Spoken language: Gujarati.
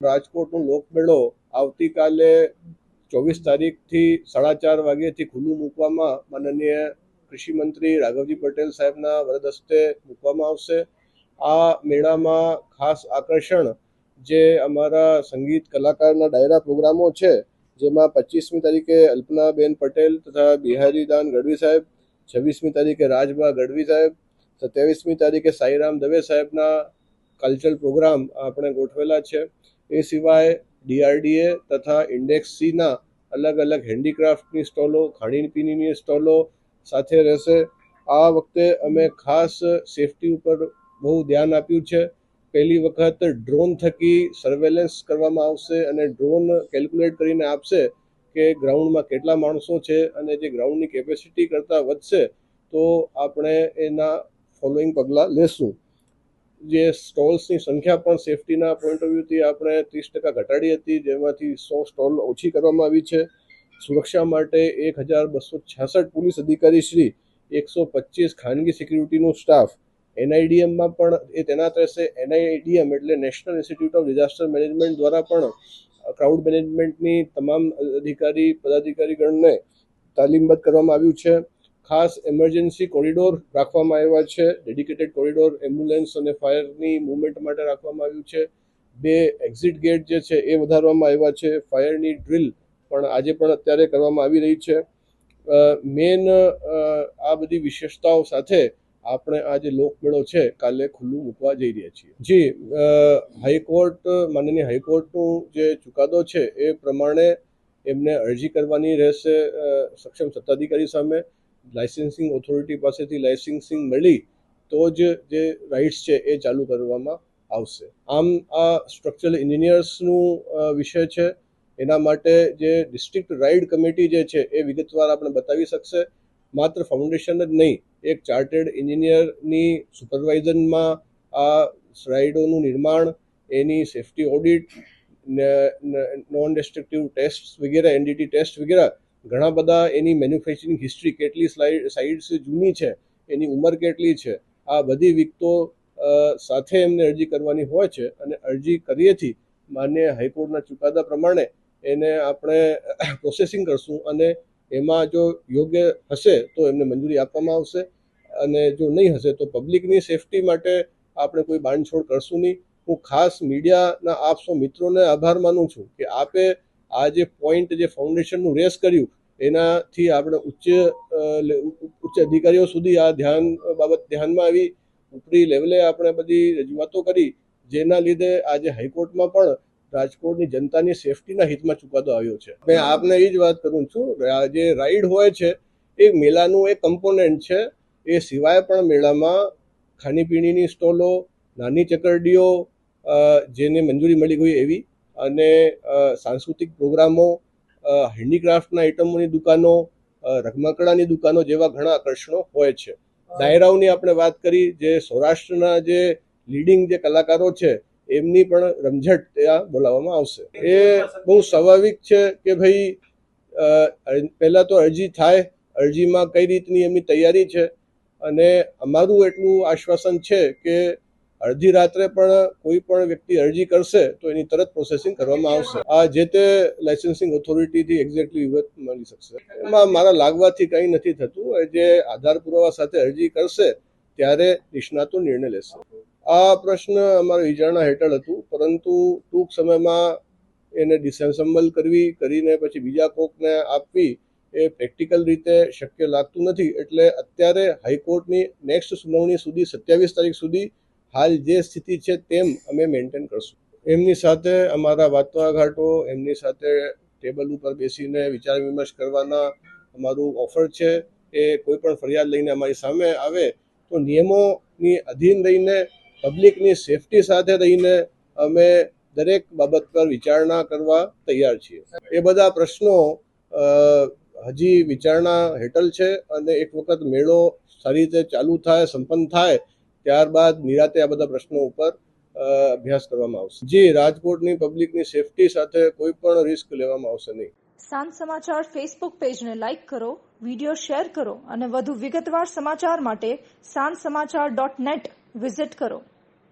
રાજકોટનો લોકમેળો આવતીકાલે 24 તારીખથી 4:30 વાગ્યાથી ખુલ્લું મૂકવામાં માનનીય કૃષિ મંત્રી રાઘવજી પટેલ સાહેબના વરદ હસ્તે મૂકવામાં આવશે. આ મેળામાં ખાસ આકર્ષણ જે અમારા સંગીત કલાકારના ડાયરા પ્રોગ્રામો છે, જેમાં 25મી તારીખે અલ્પનાબેન પટેલ તથા બિહારીદાન ગઢવી સાહેબ, 26મી તારીખે રાજબા ગઢવી સાહેબ, 27મી તારીખે સાઈરામ દવે સાહેબના કલ્ચરલ પ્રોગ્રામ આપણે ગોઠવેલા છે. એ સિવાય DRDA તથા ઇન્ડેક્સ સીના અલગ અલગ હેન્ડીક્રાફ્ટની સ્ટોલો, ખાણીપીણીની સ્ટોલો સાથે રહેશે. આ વખતે અમે ખાસ સેફટી ઉપર બહુ ધ્યાન આપ્યું છે. પહેલી વખત ડ્રોન થકી સર્વેલન્સ કરવામાં આવશે અને ડ્રોન કેલ્ક્યુલેટ કરીને આપશે કે ગ્રાઉન્ડમાં કેટલા માણસો છે, અને જે ગ્રાઉન્ડની કેપેસિટી કરતાં વધશે તો આપણે એના ફોલોઈંગ પગલાં લેશું. જે સ્ટોલ્સની સંખ્યા પણ સેફટીના પોઈન્ટ ઓફ વ્યૂથી આપણે 30% ઘટાડી હતી, જેમાંથી 100 સ્ટોલ ઓછી કરવામાં આવી છે. સુરક્ષા માટે 1266 પોલીસ અધિકારી શ્રી, 125 ખાનગી સિક્યુરિટીનો સ્ટાફ, NIDMમાં પણ એ તૈનાત રહેશે. NIDM એટલે national institute of disaster management દ્વારા પણ ક્રાઉડ મેનેજમેન્ટની તમામ અધિકારી પદાધિકારીગણને તાલીમબદ્ધ કરવામાં આવ્યું છે. ખાસ એમરજન્સી કોરિડોર રાખવામાં આવ્યા છે. ડેડિકેટેડ કોરિડોર એમ્બ્યુલન્સ અને ફાયરની મૂવમેન્ટ માટે રાખવામાં આવ્યું છે. 2 એક્ઝિટ ગેટ જે છે એ વધારવામાં આવ્યા છે. ફાયરની ડ્રીલ પણ આજે પણ અત્યારે કરવામાં આવી રહી છે. મેન આ બધી વિશેષતાઓ સાથે આપણે આ જે લોકમેળો છે કાલે ખુલ્લું મૂકવા જઈ રહ્યા છીએ. જી, હાઈકોર્ટ માનનીય હાઈકોર્ટનું જે ચુકાદો છે એ પ્રમાણે એમને અરજી કરવાની રહેશે સક્ષમ સત્તાધિકારી સામે. લાઇસન્સિંગ ઓથોરિટી પાસેથી લાઇસન્સિંગ મળી તો જ જે રાઇટ્સ છે એ ચાલુ કરવામાં આવશે. આમ આ સ્ટ્રક્ચરલ એન્જિનિયર્સનું વિષય છે. એના માટે જે ડિસ્ટ્રિક્ટ રાઇડ કમિટી જે છે એ વિગતવાર આપણે બતાવી શકશે. માત્ર ફાઉન્ડેશન જ નહીં, એક ચાર્ટર્ડ એન્જિનિયરની સુપરવાઇઝનમાં આ રાઇડોનું નિર્માણ, એની safety audit, non destructive test વગેરે, NDT ટેસ્ટ વગેરે ઘણા બધા, એની મેન્યુફેક્ચરિંગ હિસ્ટ્રી કેટલી સાઇટ્સ જૂની છે, એની ઉંમર કેટલી છે, આ બધી વિગતો સાથે એમને અરજી કરવાની હોય છે. અને અરજી કરીએથી માન્ય હાઈકોર્ટના ચુકાદા પ્રમાણે એને આપણે પ્રોસેસિંગ કરશું અને એમાં જો યોગ્ય હશે તો એમને મંજૂરી આપવામાં આવશે, અને જો નહીં હશે તો પબ્લિકની સેફટી માટે આપણે કોઈ બાંધછોડ કરશું નહીં. હું ખાસ મીડિયાના આપ સૌ મિત્રોને આભાર માનું છું કે આપે આ જે પોઈન્ટ જે ફાઉન્ડેશનનું રેસ કર્યું એનાથી આપણે ઉચ્ચ અધિકારીઓ સુધી આ બાબત ધ્યાનમાં આવી, ઉપરી લેવલે આપણે બધી રજૂઆતો કરી, જેના લીધે આજે હાઈકોર્ટમાં પણ રાજકોટની જનતાની સેફટીના હિતમાં ચુકાદો આવ્યો છે. મેં આપને એ જ વાત કરું છું, જે રાઈડ હોય છે એ મેળાનું એક કમ્પોનન્ટ છે. એ સિવાય પણ મેળામાં ખાણીપીણીની સ્ટોલો, નાની ચકરડીઓ જેને મંજૂરી મળી ગઈ એવી, અને સાંસ્કૃતિક પ્રોગ્રામો, હેન્ડીક્રાફ્ટના આઇટમોની દુકાનો, રમકડાની દુકાનો જેવા ઘણા આકર્ષણો હોય છે. ડાયરાઓની આપણે વાત કરી, જે સૌરાષ્ટ્રના જે લીડિંગ જે કલાકારો છે એમની પણ રમઝટ ત્યાં બોલાવવામાં આવશે. એ બહુ સ્વાભાવિક છે કે ભાઈ પહેલાં તો અરજી થાય, અરજીમાં કઈ રીતની એમની તૈયારી છે, અને અમારું એટલું આશ્વાસન છે કે અડધી રાત્રે પણ કોઈ પણ વ્યક્તિ અરજી કરશે તો એની તરત પ્રોસેસિંગ કરવામાં આવશે. આ જે તે લાઇસન્સિંગ ઓથોરિટીથી એક્ઝેક્ટલી વિગત મળી શકશે. એમાં મારા લાગવાથી કંઈ નથી થતું. જે આધાર પુરાવા સાથે અરજી કરશે ત્યારે નિષ્ણાતો નિર્ણય લેશે. આ પ્રશ્ન અમારા વિચારણા હેઠળ હતું, પરંતુ ટૂંક સમયમાં એને ડિસેમ્બલ કરીને પછી બીજા કોકને આપવી એ પ્રેક્ટિકલ રીતે શક્ય લાગતું નથી. એટલે અત્યારે હાઈકોર્ટની નેક્સ્ટ સુનાવણી સુધી 27 તારીખ સુધી હાલ જે સ્થિતિ છે તેમ અમે મેન્ટેન કરશું. એમની સાથે અમારા વાટાઘાટો, એમની સાથે ટેબલ ઉપર બેસીને વિચાર વિમર્શ કરવાના અમારું ઓફર છે. એ કોઈ પણ ફરિયાદ લઈને અમારી સામે આવે તો નિયમોની અધીન રહીને, પબ્લિકની સેફટી સાથે રહીને અમે દરેક બાબત પર વિચારણા કરવા તૈયાર છીએ. એ બધા પ્રશ્નો હજી વિચારણા હેઠળ છે, અને એક વખત મેળો સારી રીતે ચાલુ થાય, સંપન્ન થાય, ત્યારબાદ નિરાતે આ બધા પ્રશ્નો ઉપર અભ્યાસ કરવામાં આવશે. જી, રાજકોટની પબ્લિકની સેફટી સાથે કોઈ પણ રિસ્ક લેવામાં આવશે નહીં. સાંજ સમાચાર ફેસબુક પેજને લાઇક કરો, વિડીયો શેર કરો અને વધુ વિગતવાર સમાચાર માટે sanssamachar.net વિઝિટ કરો.